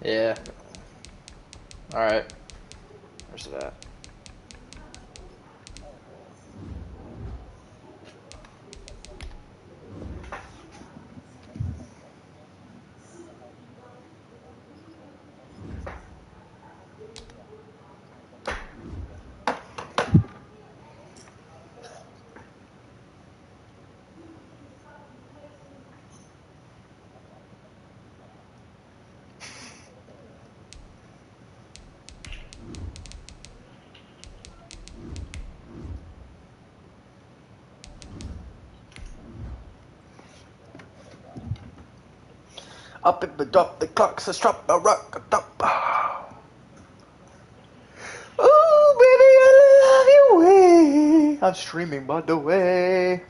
Yeah. Alright. Where's it at? Up in the drop, the clock says drop a rock a top. Oh, baby, I love you way. I'm streaming by the way.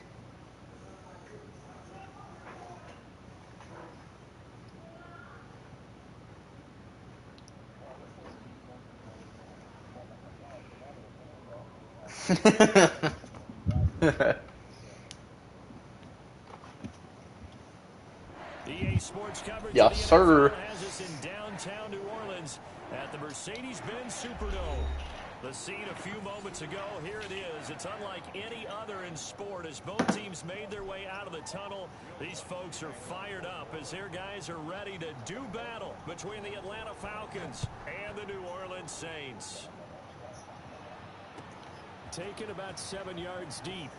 EA Sports coverage Yes, of the sir. NFL has us in downtown New Orleans at the Mercedes-Benz Superdome. The scene a few moments ago, here it is. It's unlike any other in sport as both teams made their way out of the tunnel. These folks are fired up as their guys are ready to do battle between the Atlanta Falcons and the New Orleans Saints. Taken about 7 yards deep.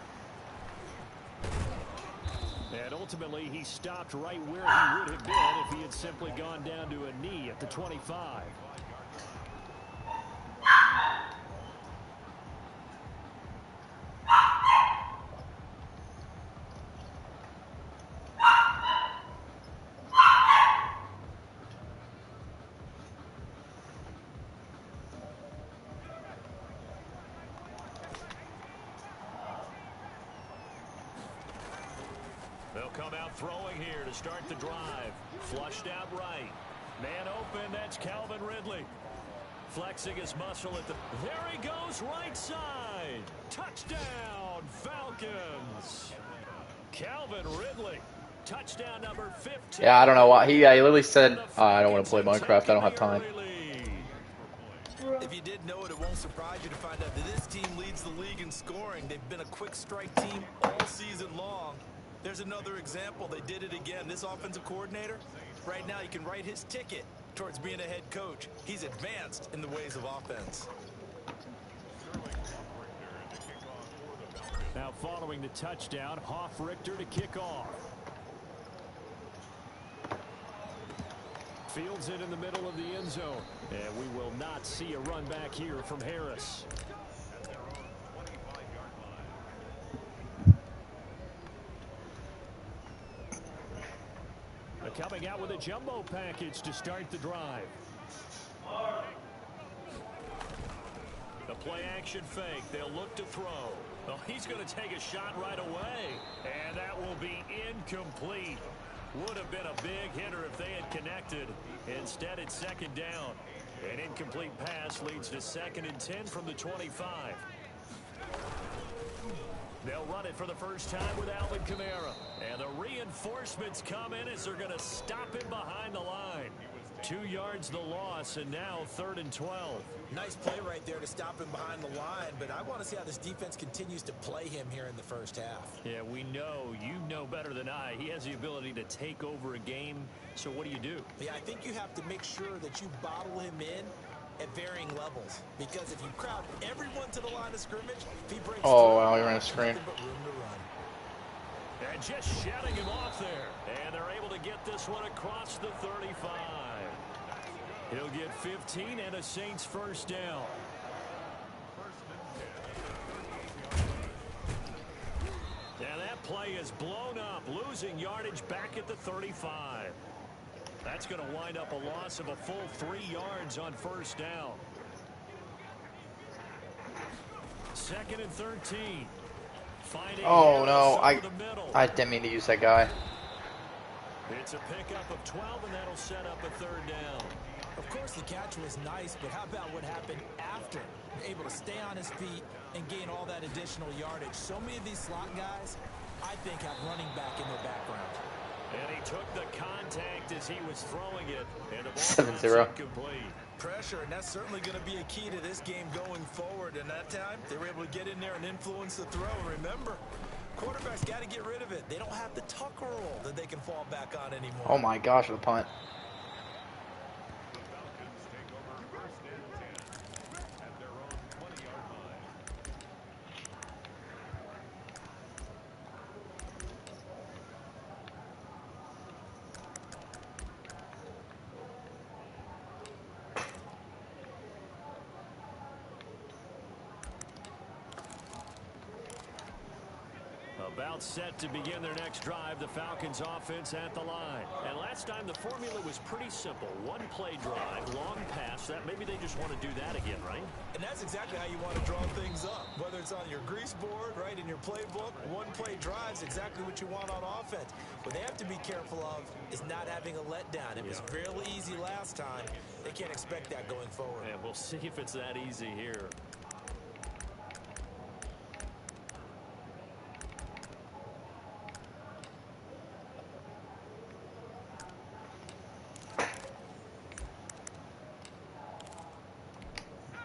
And ultimately, he stopped right where he would have been if he had simply gone down to a knee at the 25. They'll come out throwing here to start the drive. Flushed out right. Man open, that's Calvin Ridley. Flexing his muscle at the... There he goes, right side. Touchdown, Falcons. Calvin Ridley. Touchdown number 15. Yeah, I don't know why. He literally said, I don't want to play Minecraft. I don't have time. If you did know it, it won't surprise you to find out that this team leads the league in scoring. They've been a quick strike team all season long. There's another example. They did it again. This offensive coordinator, right now, you can write his ticket towards being a head coach. He's advanced in the ways of offense. Now following the touchdown, Hoff-Richter to kick off. Fields it in the middle of the end zone. And we will not see a run back here from Harris. Coming out with a jumbo package to start the drive. The play action fake. They'll look to throw. Oh, he's going to take a shot right away. And that will be incomplete. Would have been a big hitter if they had connected. Instead, it's second down. An incomplete pass leads to 2nd and 10 from the 25. They'll run it for the first time with Alvin Kamara. And the reinforcements come in as they're going to stop him behind the line. 2 yards the loss, and now 3rd and 12. Nice play right there to stop him behind the line, but I want to see how this defense continues to play him here in the first half. Yeah, we know. You know better than I. He has the ability to take over a game. So what do? Yeah, I think you have to make sure that you bottle him in at varying levels, because if you crowd everyone to the line of scrimmage, if he breaks oh wow, he ran a screen. And just shutting him off there, and they're able to get this one across the 35. He'll get 15 and a Saints first down. And that play is blown up, losing yardage back at the 35. That's going to wind up a loss of a full 3 yards on first down. 2nd and 13. Oh no, I didn't mean to use that guy. It's a pickup of 12, and that'll set up a 3rd down. Of course, the catch was nice, but how about what happened after? Able to stay on his feet and gain all that additional yardage. So many of these slot guys, I think, have running back in their background. And he took the contact as he was throwing it, and the ball 7-0. incomplete. Pressure, and that's certainly going to be a key to this game going forward. And that time, they were able to get in there and influence the throw. Remember, quarterbacks got to get rid of it. They don't have the tuck rule that they can fall back on anymore. Oh my gosh, the punt. About set to begin their next drive, the Falcons offense at the line. And last time the formula was pretty simple. One play drive, long pass. That maybe they just want to do that again, right? And that's exactly how you want to draw things up. Whether it's on your grease board, right, in your playbook, one play drive's exactly what you want on offense. What they have to be careful of is not having a letdown. It was fairly easy last time. They can't expect that going forward. And we'll see if it's that easy here.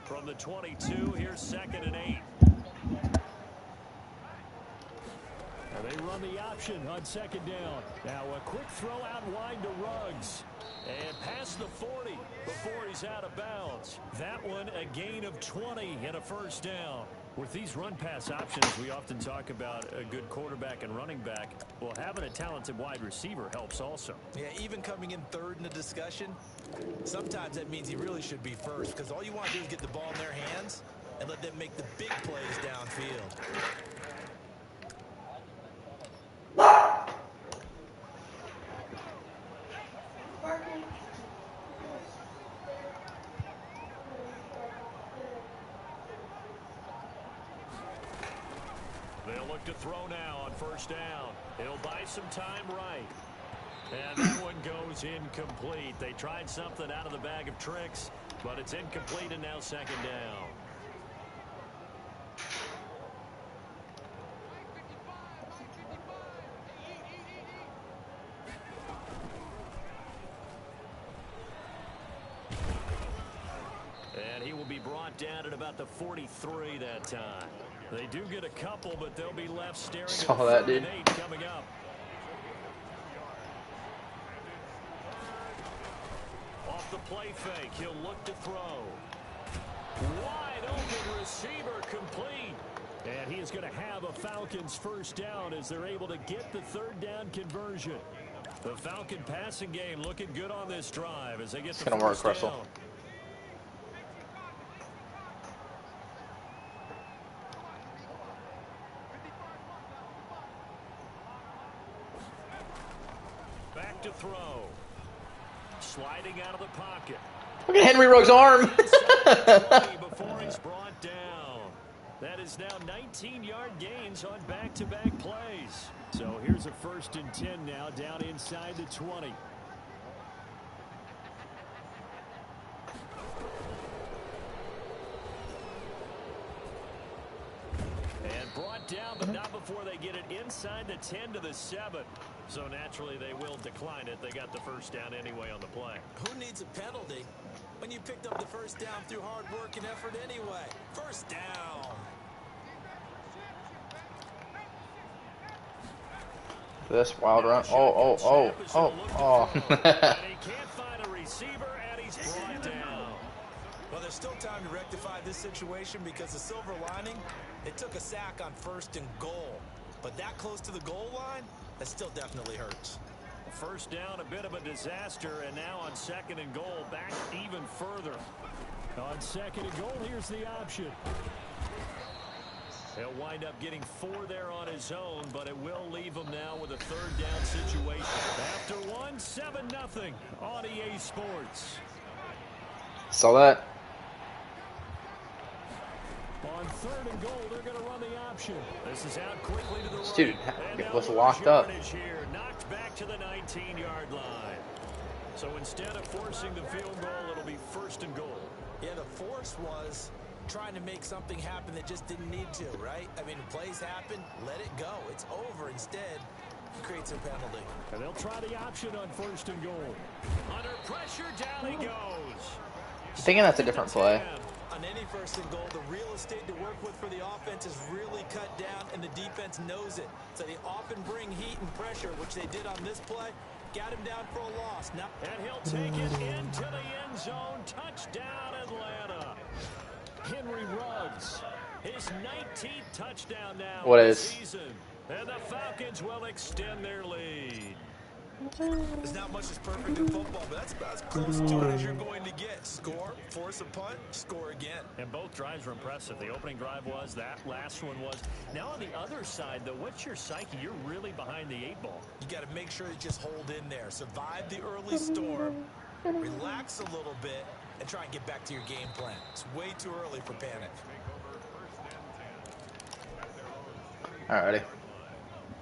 From the 22, here's 2nd and 8. And they run the option on 2nd down. Now a quick throw out wide to Ruggs. And past the 40 before he's out of bounds. That one a gain of 20 and a 1st down. With these run-pass options, we often talk about a good quarterback and running back. Well, having a talented wide receiver helps also. Yeah, even coming in 3rd in the discussion, sometimes that means he really should be first, because all you want to do is get the ball in their hands and let them make the big plays downfield. They'll look to throw now on 1st down. He'll buy some time right. And that one goes incomplete. They tried something out of the bag of tricks, but it's incomplete and now 2nd down. And he will be brought down at about the 43 that time. They do get a couple, but they'll be left staring Saw at the that, 3rd dude. and 8 coming up. Off the play fake, he'll look to throw. Wide open receiver complete. And he is going to have a Falcons 1st down as they're able to get the 3rd down conversion. The Falcon passing game looking good on this drive as they get the 1st down. Back to throw. Sliding out of the pocket. Look at Henry Ruggs' arm. Before he's brought down. That is now 19-yard gains on back-to-back plays. So here's a 1st and 10 now down inside the 20. And brought down, but not before they get it inside the 10 to the 7. So naturally they will decline it. They got the 1st down anyway on the play. Who needs a penalty when you picked up the 1st down through hard work and effort anyway? 1st down. This wild run. Oh. And he can't find a receiver, and he's brought down. Well, there's still time to rectify this situation because the silver lining, they took a sack on 1st and goal. But that close to the goal line, that still definitely hurts. 1st down, a bit of a disaster, and now on 2nd and goal, back even further. On 2nd and goal, here's the option. He'll wind up getting 4 there on his own, but it will leave him now with a 3rd down situation. After 1, 7-0 on EA Sports. Saw that. On 3rd and goal, they're going to run the option. This is out quickly to the right. Dude, it was locked up. Here, knocked back to the 19-yard line. So instead of forcing the field goal, it'll be 1st and goal. Yeah, the force was trying to make something happen that just didn't need to, right? I mean, plays happen, let it go. It's over. Instead, creates a penalty. And they'll try the option on 1st and goal. Under pressure, down he goes. Thinking that's a different play. On any 1st and goal, the real estate to work with for the offense is really cut down, and the defense knows it. So they often bring heat and pressure, which they did on this play. Got him down for a loss. Now, and he'll take it into the end zone. Touchdown, Atlanta. Henry Ruggs, his 19th touchdown now this season. And the Falcons will extend their lead. There's not much that's perfect in football, but that's about as close to it as you're going to get. Score, force a punt, score again. And both drives were impressive. The opening drive was, that last one was. Now on the other side, though, what's your psyche? You're really behind the 8 ball. You got to make sure you just hold in there. Survive the early storm, relax a little bit, and try and get back to your game plan. It's way too early for panic. Alrighty.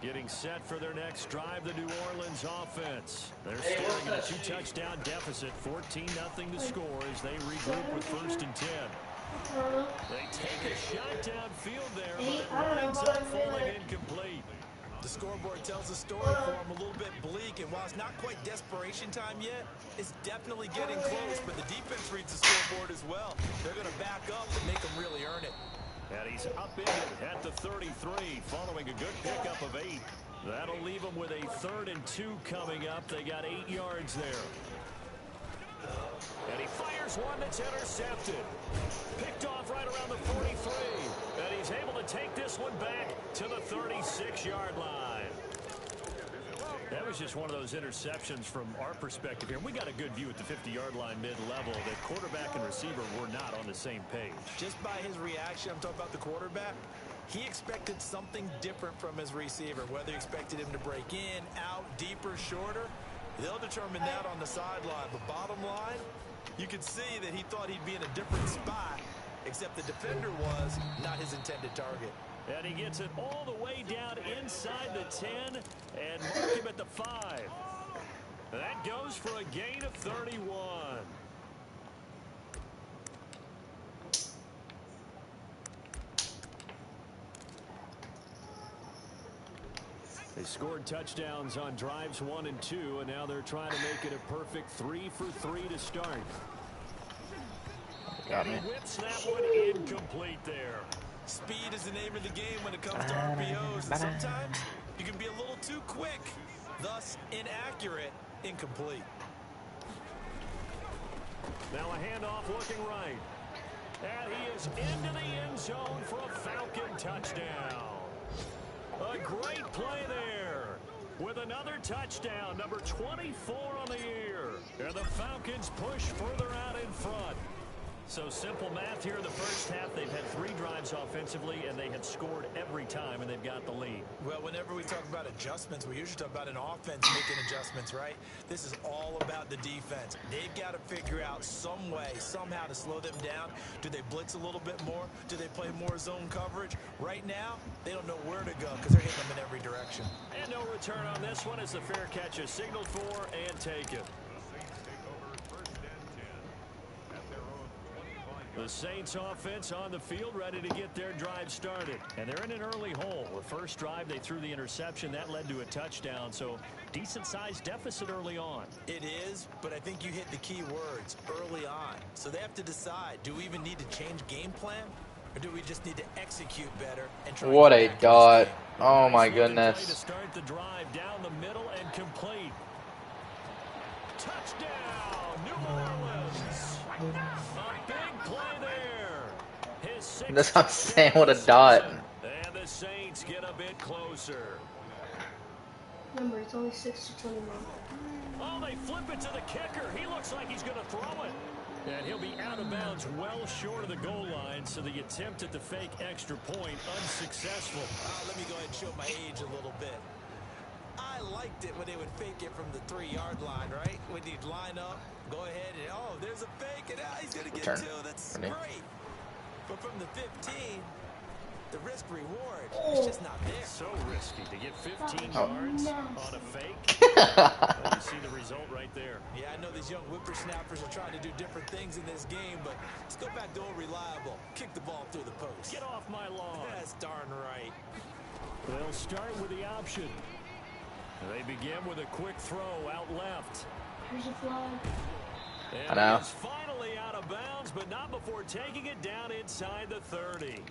Getting set for their next drive, the New Orleans offense. They're staring at a 2-touchdown deficit, 14-0 to score as they regroup with 1st and 10. They take a shot downfield there, but it winds up falling incomplete. The scoreboard tells a story for them, a little bit bleak, and while it's not quite desperation time yet, it's definitely getting close, but the defense reads the scoreboard as well. They're going to back up and make them really earn it. And he's upended at the 33, following a good pickup of 8. That'll leave them with a 3rd and 2 coming up. They got 8 yards there. And he fires one that's intercepted. Picked off right around the 43. And he's able to take this one back to the 36-yard line. That was just one of those interceptions from our perspective here. We got a good view at the 50-yard line mid-level that quarterback and receiver were not on the same page. Just by his reaction, I'm talking about the quarterback, he expected something different from his receiver. Whether he expected him to break in, out, deeper, shorter, they'll determine that on the sideline. But bottom line, you could see that he thought he'd be in a different spot, except the defender was not his intended target. And he gets it all the way down inside the 10 and mark him at the 5. That goes for a gain of 31. They scored touchdowns on drives 1 and 2, and now they're trying to make it a perfect 3 for 3 to start. Got me. And he whips that one incomplete there. Speed is the name of the game when it comes to RPOs. And sometimes you can be a little too quick, thus inaccurate, incomplete. Now a handoff looking right. And he is into the end zone for a Falcon touchdown. A great play there with another touchdown, number 24 on the year. And the Falcons push further out in front. So simple math here in the first half. They've had 3 drives offensively, and they have scored every time, and they've got the lead. Well, whenever we talk about adjustments, we usually talk about an offense making adjustments, right? This is all about the defense. They've got to figure out some way, somehow to slow them down. Do they blitz a little bit more? Do they play more zone coverage? Right now, they don't know where to go because they're hitting them in every direction. And no return on this one as the fair catch is signaled for and taken. The Saints offense on the field ready to get their drive started. And they're in an early hole. The first drive, they threw the interception. That led to a touchdown. So decent-sized deficit early on. It is, but I think you hit the key words, early on. So they have to decide, do we even need to change game plan? Or do we just need to execute better and try? What a dot. Oh my goodness. To start the drive down the middle and complete. Touchdown, New Orleans. A big play there. His That's what I'm saying, what a dot. And the Saints get a bit closer. Remember, it's only 6 to 21. Oh, they flip it to the kicker. He looks like he's going to throw it. And he'll be out of bounds well short of the goal line, so the attempt at the fake extra point unsuccessful. Let me go ahead and show my age a little bit. I liked it when they would fake it from the 3-yard line, right? When you'd line up, go ahead, and oh, there's a fake, and he's going to get 2. That's great. But from the 15, the risk reward is just not there. So risky to get 15 yards on a fake. You see the result right there. Yeah, I know these young whippersnappers are trying to do different things in this game, but let's go back to old reliable. Kick the ball through the post. Get off my lawn. That's darn right. They'll start with the option. They begin with a quick throw out left. Here's a flag. And I know. he's finally out of bounds, but not before taking it down inside the 30.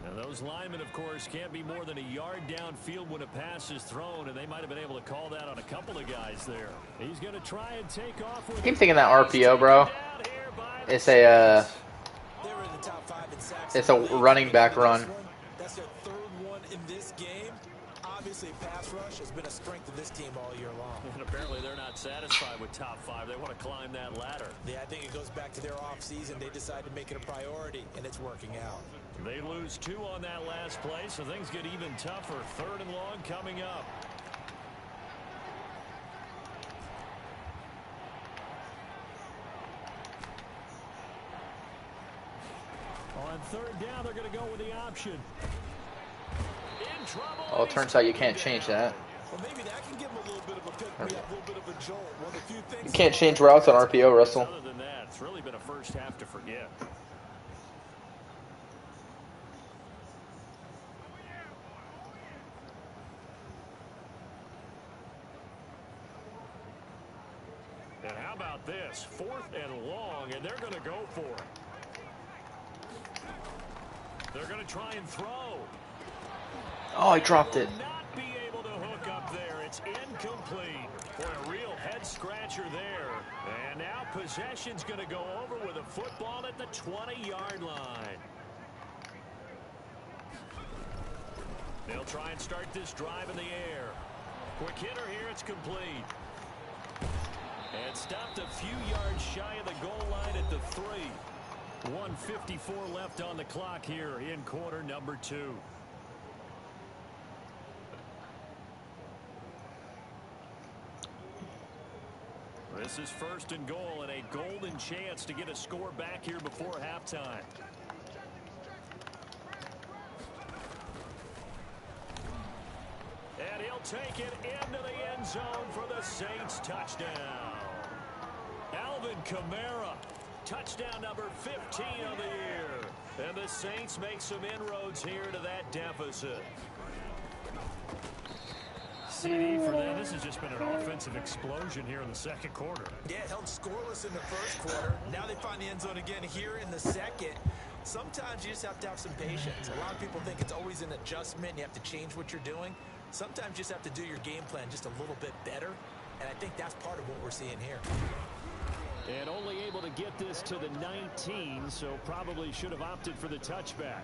Now those linemen, of course, can't be more than a yard downfield when a pass is thrown, and they might have been able to call that on a couple of guys there. He's going to try and take off with I keep thinking that RPO, bro. It's a it's a running back run. That's their third one in this game. Obviously, pass rush has been a strength of this team all year long. And apparently they're not satisfied with top 5. They want to climb that ladder. Yeah, I think it goes back to their offseason. They decided to make it a priority, and it's working out. They lose 2 on that last play, so things get even tougher. 3rd and long coming up. On 3rd down, they're going to go with the option. In trouble. Oh, it turns out you can't change that. Well, maybe that can give them a little bit of a pick. We have a little bit of a jolt. One of the few things You can't change routes on RPO, Russell. Other than that, it's really been a first half to forget. And how about this? 4th and long, and they're going to go for it. They're going to try and throw. Oh, he dropped it. Not be able to hook up there. It's incomplete. For a real head scratcher there. And now possession's going to go over with a football at the 20-yard line. They'll try and start this drive in the air. Quick hitter here. It's complete. And stopped a few yards shy of the goal line at the 3. 1:54 left on the clock here in quarter number 2. This is 1st and goal and a golden chance to get a score back here before halftime. And he'll take it into the end zone for the Saints touchdown. Alvin Kamara, touchdown number 15 of the year. And the Saints make some inroads here to that deficit. CD for them. This has just been an offensive explosion here in the 2nd quarter. Yeah, held scoreless in the 1st quarter. Now they find the end zone again here in the 2nd. Sometimes you just have to have some patience. A lot of people think it's always an adjustment. You have to change what you're doing. Sometimes you just have to do your game plan just a little bit better. And I think that's part of what we're seeing here. And only able to get this to the 19, so probably should have opted for the touchback.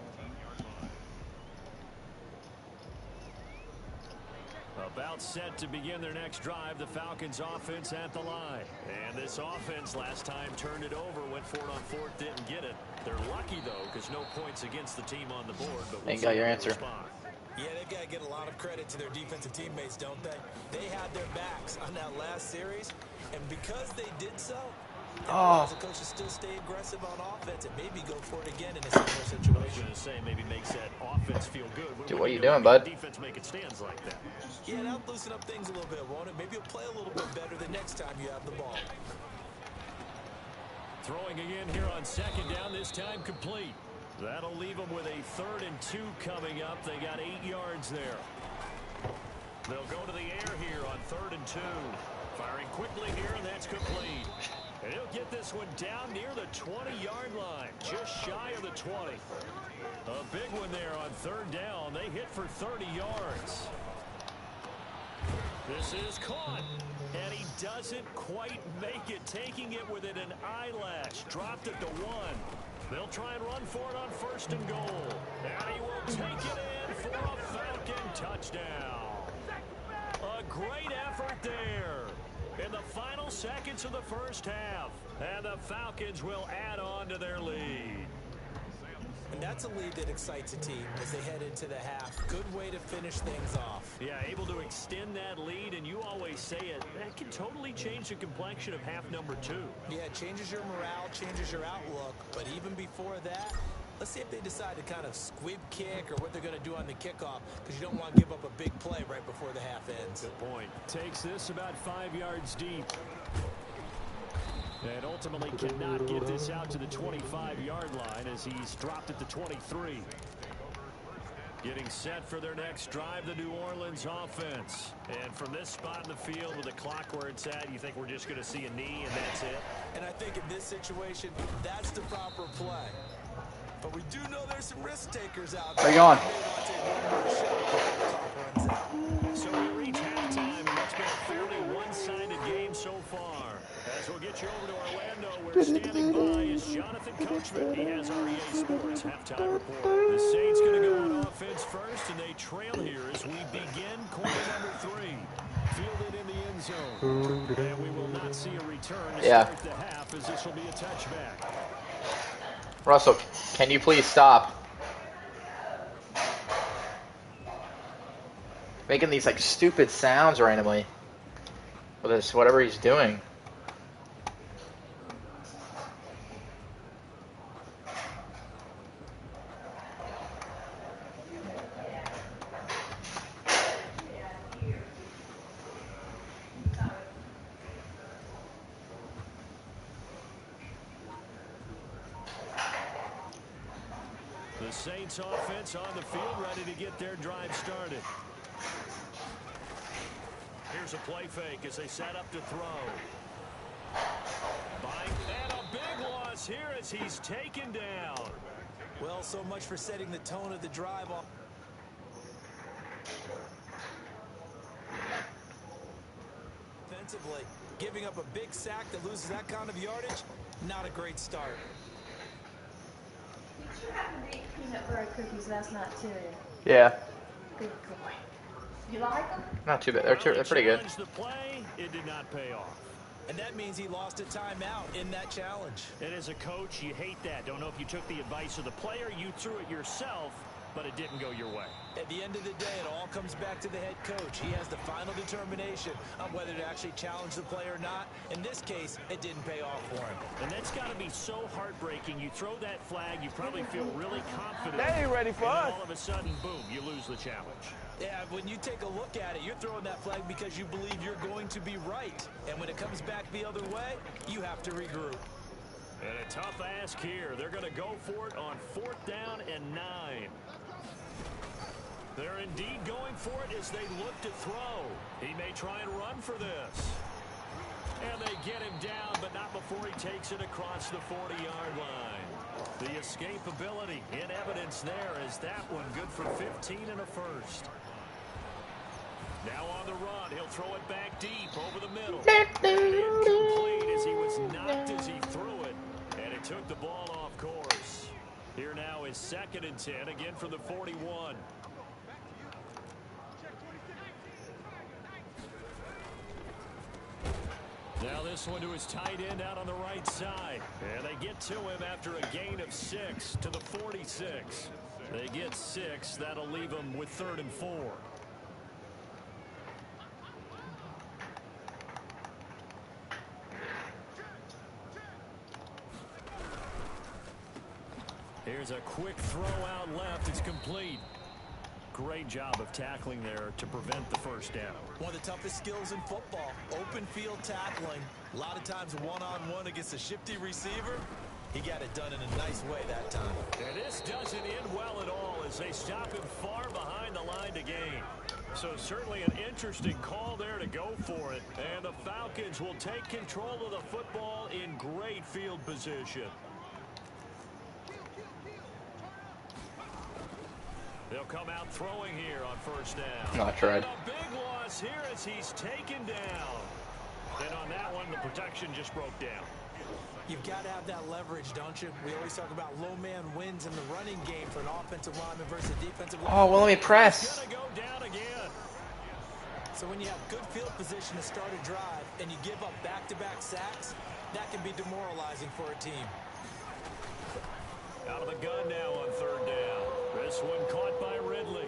About set to begin their next drive, the Falcons offense at the line. And this offense last time turned it over, went for it on 4th, didn't get it. They're lucky, though, because no points against the team on the board. But Ain't got your answer. Yeah, they've got to get a lot of credit to their defensive teammates, don't they? They had their backs on that last series, and because they did so, the coaches still stay aggressive on offense and maybe go for it again in a similar situation. I was going to say, maybe makes that offense feel good. Dude, what are you doing, bud? Defense making stands like that. Yeah, that'll loosen up things a little bit, won't it? Maybe you'll play a little bit better the next time you have the ball. Throwing again here on 2nd down, this time complete. That'll leave them with a 3rd and 2 coming up. They got 8 yards there. They'll go to the air here on 3rd and 2. Firing quickly here, and that's complete. And he'll get this one down near the 20-yard line, just shy of the 20. A big one there on 3rd down. They hit for 30 yards. This is caught, and he doesn't quite make it, taking it within an eyelash. Dropped at the 1. They'll try and run for it on 1st and goal. And he will take it in for a Falcon touchdown. A great effort there in the final seconds of the 1st half. And the Falcons will add on to their lead. And that's a lead that excites a team as they head into the half. Good way to finish things off. Yeah, able to extend that lead, and you always say it, that can totally change the complexion of half number 2. Yeah, it changes your morale, changes your outlook. But even before that, let's see if they decide to kind of squib kick or what they're going to do on the kickoff, because you don't want to give up a big play right before the half ends. Good point. Takes this about 5 yards deep. And ultimately cannot get this out to the 25-yard line as he's dropped at the 23. Getting set for their next drive, the New Orleans offense. And from this spot in the field with the clock where it's at, you think we're just going to see a knee and that's it? And I think in this situation, that's the proper play. But we do know there's some risk takers out there. Where you going? So we reach halftime, and that's been a fairly one-sided game so far. As we'll get you over to Orlando, where standing by is Jonathan Coachman. He has our EA Sports halftime report. The Saints going to go on offense first, and they trail here as we begin quarter number 3. Fielded in the end zone. And we will not see a return to start the half, as this will be a touchback. Russell, can you please stop making these like stupid sounds randomly with this whatever he's doing? The Saints offense on the field, ready to get their drive started. Here's a play fake as they set up to throw. And a big loss here as he's taken down. Well, so much for setting the tone of the drive off. Offensively, giving up a big sack that loses that kind of yardage, not a great start. You have to make peanut butter cookies last night too. Yeah. Good boy. You like them? Not too bad. They're pretty good. The play, it did not pay off. And that means he lost a timeout in that challenge. And as a coach, you hate that. Don't know if you took the advice of the player, you threw it yourself, but it didn't go your way. At the end of the day, it all comes back to the head coach. He has the final determination on whether to actually challenge the play or not. In this case, it didn't pay off for him. And that's got to be so heartbreaking. You throw that flag, you probably feel really confident. They ain't ready for us. All of a sudden, boom, you lose the challenge. Yeah, when you take a look at it, you're throwing that flag because you believe you're going to be right. And when it comes back the other way, you have to regroup. And a tough ask here. They're going to go for it on 4th down and 9. They're indeed going for it as they look to throw. He may try and run for this. And they get him down, but not before he takes it across the 40-yard line. The escapability in evidence there as that one good for 15 and a first. Now on the run, he'll throw it back deep over the middle. And incomplete as he was knocked as he threw it. And it took the ball off course. Here now is 2nd and 10, again for the 41. Now this one to his tight end out on the right side. And they get to him after a gain of 6 to the 46. They get 6. That'll leave them with 3rd and 4. Here's a quick throw out left. It's complete. Great job of tackling there to prevent the first down. One of the toughest skills in football, open field tackling. A lot of times one-on-one against a shifty receiver. He got it done in a nice way that time. And this doesn't end well at all as they stop him far behind the line to gain. So certainly an interesting call there to go for it. And the Falcons will take control of the football in great field position. They'll come out throwing here on 1st down. Not tried. And a big loss here as he's taken down. And on that one, the protection just broke down. You've got to have that leverage, don't you? We always talk about low man wins in the running game for an offensive lineman versus a defensive lineman. Oh, well, let me press. He's gonna go down again. So when you have good field position to start a drive and you give up back-to-back sacks, that can be demoralizing for a team. Out of the gun now on 3rd down. This one caught by Ridley.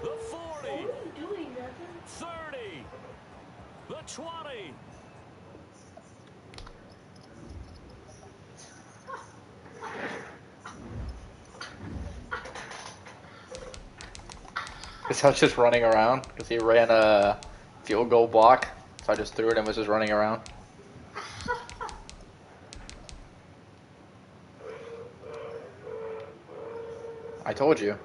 The 40. What are you doing, nothing? 30. The 20. This was just running around because he ran a field goal block. So I just threw it and was just running around. I told you.